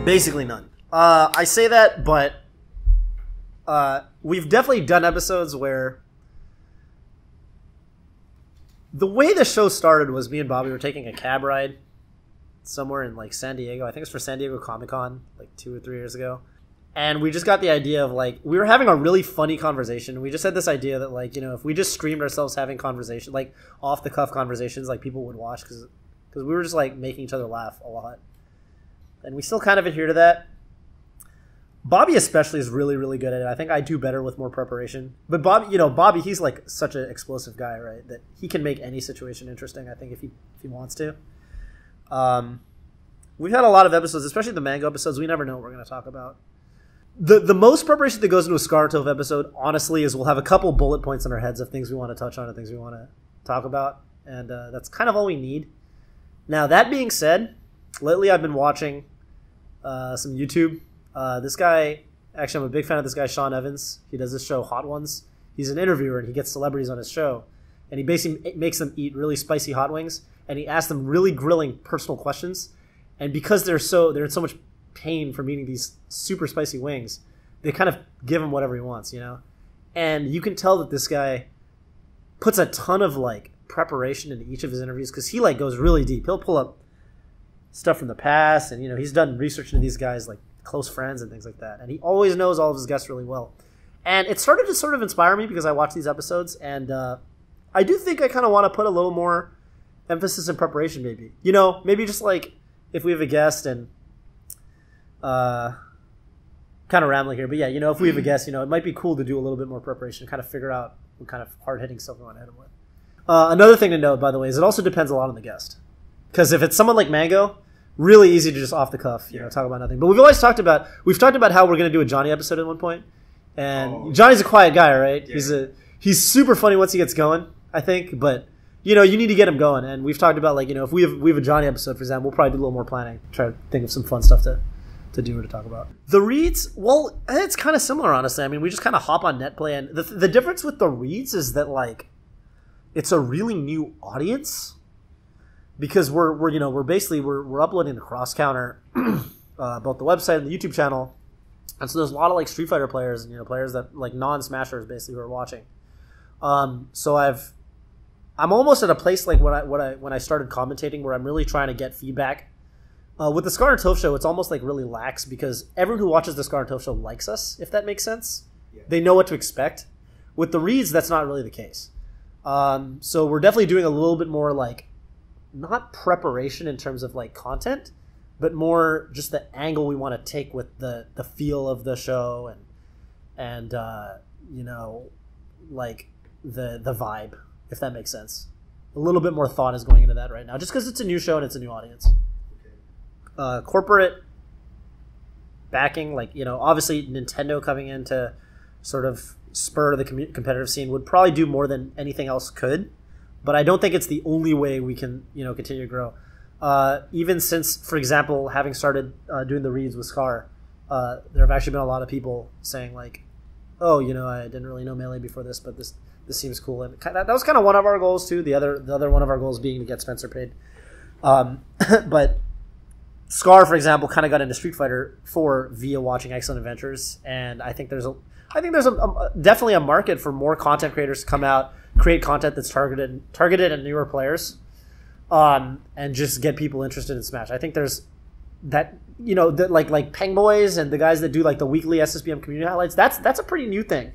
Basically none. I say that, but we've definitely done episodes where the way the show started was me and Bobby were taking a cab ride somewhere in like San Diego. I think it's for San Diego Comic-Con like 2 or 3 years ago. And we just got the idea of like, we were having a really funny conversation. We just had this idea that like, you know, if we just streamed ourselves having conversation, like off the cuff conversations, like people would watch because we were just like making each other laugh a lot. And we still kind of adhere to that. Bobby especially is really, really good at it. I think I do better with more preparation. But Bobby, he's like such an explosive guy, right? That he can make any situation interesting, I think, if he wants to. We've had a lot of episodes, especially the manga episodes. We never know what we're going to talk about. The most preparation that goes into a Scar Toph episode, honestly, is we'll have a couple bullet points in our heads of things we want to touch on and things we want to talk about. And that's kind of all we need. Now, that being said, lately I've been watching some YouTube. This guy, actually, I'm a big fan of this guy, Sean Evans. He does this show, Hot Ones. He's an interviewer, and he gets celebrities on his show. And he basically makes them eat really spicy hot wings, and he asks them really grilling personal questions. And because they're in so much pain from eating these super spicy wings, they kind of give him whatever he wants, you know? And you can tell that this guy puts a ton of, like, preparation into each of his interviews, because he, like, goes really deep. He'll pull up stuff from the past, and, you know, he's done research into these guys, like, close friends and things like that. And he always knows all of his guests really well. And it started to sort of inspire me because I watch these episodes, and I do think I kind of want to put a little more emphasis in preparation, maybe. You know, maybe just, like, if we have a guest and kind of rambling here, but yeah, you know, if we have a guest, you know, it might be cool to do a little bit more preparation, kind of figure out what kind of hard-hitting stuff we want to hit them with. Another thing to note, by the way, is it also depends a lot on the guest. Because if it's someone like Mango, really easy to just off the cuff, you know, talk about nothing. But we've talked about how we're going to do a Johnny episode at one point, and Johnny's a quiet guy, right? Yeah. He's super funny once he gets going, I think, but you know, you need to get him going. And we've talked about, like, you know, if we have a Johnny episode, for example, we'll probably do a little more planning, try to think of some fun stuff to do or to talk about. The reads, well, it's kind of similar, honestly. I mean, we just kind of hop on Netplay, and the difference with the reads is that, like, it's a really new audience, because we're uploading the cross counter, both the website and the YouTube channel, and so there's a lot of, like, Street Fighter players, and, you know, players that, like, non-smashers basically, who are watching. So I'm almost at a place, like, when I started commentating, where I'm really trying to get feedback. With the Scar and Toph Show, it's almost like really lax, because everyone who watches the Scar and Toph Show likes us, if that makes sense. Yeah. They know what to expect. With the reads, that's not really the case. So we're definitely doing a little bit more, like, not preparation in terms of, like, content, but more just the angle we want to take with the feel of the show and you know, like the vibe, if that makes sense. A little bit more thought is going into that right now, just because it's a new show and it's a new audience. Corporate backing, like, you know, obviously Nintendo coming in to sort of spur the competitive scene would probably do more than anything else could, but I don't think it's the only way we can, you know, continue to grow. Even since, for example, having started doing the reads with Scar, there have actually been a lot of people saying, like, oh, you know, I didn't really know Melee before this, but this seems cool. And that was kind of one of our goals too. The other one of our goals being to get Spencer paid. But Scar, for example, kind of got into Street Fighter 4 via watching Excellent Adventures, and I think there's definitely a market for more content creators to come out, create content that's targeted at newer players, and just get people interested in Smash. I think there's that, you know, like Peng Boys and the guys that do, like, the weekly SSBM community highlights. That's a pretty new thing,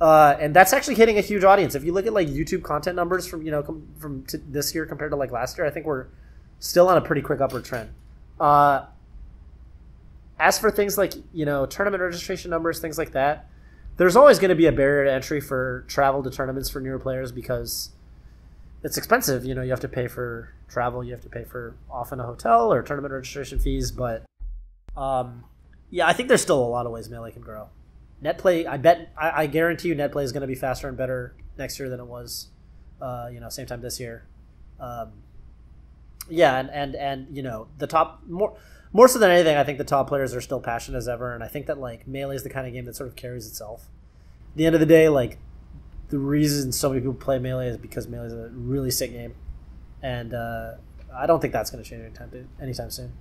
and that's actually hitting a huge audience. If you look at, like, YouTube content numbers from, you know, from this year compared to, like, last year, I think we're still on a pretty quick upward trend. As for things like, you know, tournament registration numbers, things like that, there's always going to be a barrier to entry for travel to tournaments for newer players, because it's expensive. You know, you have to pay for travel, you have to pay for often a hotel or tournament registration fees. But yeah, I think there's still a lot of ways Melee can grow. Netplay, I guarantee you, Netplay is going to be faster and better next year than it was, you know, same time this year. Yeah, and you know, the top more so than anything, I think the top players are still passionate as ever, and I think that, like, Melee is the kind of game that sort of carries itself. At the end of the day, like, the reason so many people play Melee is because Melee is a really sick game, and I don't think that's going to change anytime soon.